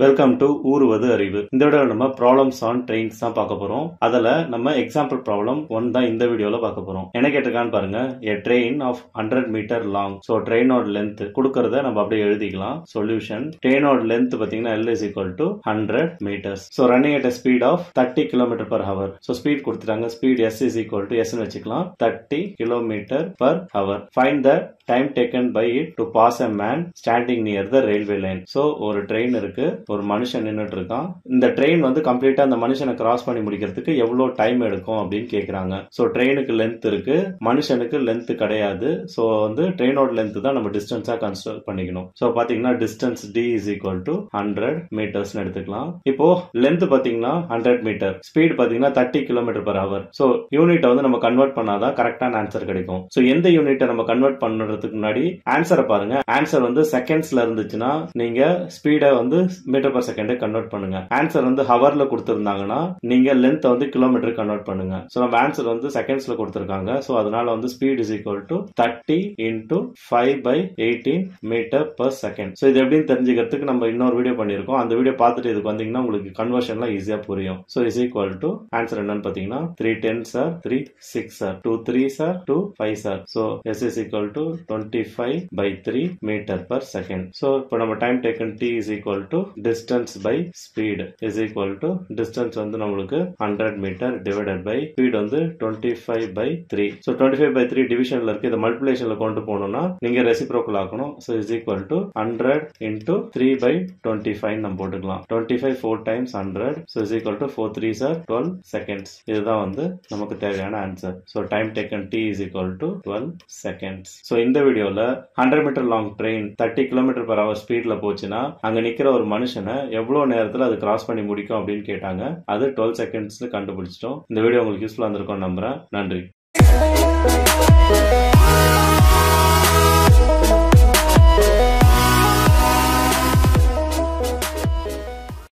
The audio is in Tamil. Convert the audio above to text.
வெல்கம் டு ஊறுவது அறிவு. இந்த வீடியோல நம்ம ப்ராப்ளம்ஸ் ஆன் ட்ரெயின்ஸ் தான் பார்க்க போறோம். அதுல நம்ம எக்ஸாம்பிள் ப்ராப்ளம் 1 தான் இந்த வீடியோல பார்க்க போறோம். என்ன கேட்டிருக்கான்னு பாருங்க. A train of 100 meter long. So ட்ரெயினோட லென்த் கொடுக்கறத நம்ம அப்படியே எழுதிக்கலாம். சொல்யூஷன் ட்ரெயினோட லென்த் பாத்தீங்கன்னா L is equal to 100 meters. So running at a speed of 30 km per hour. So speed கொடுத்துட்டாங்க. Speed S is equal to S ன்னு வச்சுக்கலாம் 30 km per hour. Find the time taken by it to pass a man standing near the railway line. So ஒரு ட்ரெயின் இருக்கு, ஒரு மனுஷன் நின்னுட்டு இருக்கான். இந்த ட்ரெயின் வந்து கம்ப்ளீட்டா அந்த மனுஷனை கிராஸ் பண்ணி முடிக்கிறதுக்கு எவ்வளவு டைம் எடுக்கும் அப்படின்னு கேக்குறாங்க. சோ ட்ரெயினுக்கு லென்த் இருக்கு, மனுஷனுக்கு லென்த் கிடையாது. சோ வந்து ட்ரெயினோட லென்த் தான் நம்ம டிஸ்டன்ஸா கன்சிடர் பண்ணிக்கணும். சோ பாத்தீங்கன்னா distance D is equal to 100 meters எடுத்துக்கலாம். இப்போ லென்த் பாத்தீங்கன்னா 100 மீட்டர், ஸ்பீட் பாத்தீங்கன்னா 30 km per hour. சோ யூனிட்டை வந்து நம்ம கன்வெர்ட் பண்ணாதான் கரெக்டான ஆன்சர் கிடைக்கும். சோ எந்த யூனிட்டை நம்ம கன்வெர்ட் பண்றதுக்கு முன்னாடி ஆன்சரை பாருங்க. ஆன்சர் வந்து செகண்ட்ஸ்ல இருந்துச்சுன்னா நீங்க ஸ்பீடை வந்து மீட்டர் per second கன்வெர்ட் பண்ணுங்க. ஆன்சர் வந்து ஹவர்ல கொடுத்திருந்தாங்கன்னா நீங்க லென்த் வந்து கிலோமீட்டர் கன்வெர்ட் பண்ணுங்க. சோ நம்ம ஆன்சர் வந்து செகண்ட்ஸ்ல கொடுத்திருக்காங்க. சோ அதனால வந்து speed is equal to 30 into 5/18 metre per second. So இது எப்படின்னு தெரிஞ்சுக்கிறதுக்கு நம்ம இன்னொரு வீடியோ பண்ணிருக்கோம். அந்த வீடியோ பார்த்துட்டு இதுக்கு வந்தீங்கன்னா உங்களுக்கு கன்வர்ஷன்லாம் ஈஸியா புரியும். So is equal to answer என்னன்னு பாத்தீங்கன்னா 3 10s are 3 6 are 2 3s are 2 5s are. So S is equal to 25/3 meter per second. So இப்போ நம்ம time taken T is equal to distance by speed is equal to distance வந்து நம்மளுக்கு 100 meter divided by speed வந்து 25/3. So 25/3 டிவிஷன்ல இருக்கு. இத மல்டிப்ளிகேஷன்ல கொண்டு போகணும்னா நீங்க ரெசிப்ரோக்கல் ஆக்கணும். So is equal to 100 into 3/25 நம்ம போட்டுக்கலாம். 25 4 times 100. So is equal to 4 3s are 12 seconds. இதுதான் வந்து நமக்கு தேவையான answer. So time taken T is equal to 12 seconds. So இந்த வீடியோல 100 meter long train 30 km per hour ஸ்பீட்ல போச்சுன்னா அங்க நிக்கிற ஒரு மனுஷனை எவ்வளவு நேரத்துல அது கிராஸ் பண்ணி முடிக்கும் அப்படின்னு கேட்டாங்க. அது 12 seconds கண்டுபிடிச்சிட்டோம். இந்த வீடியோ உங்களுக்கு யூஸ்ஃபுல்லா இருந்திருக்கும் நம்புறேன். நன்றி.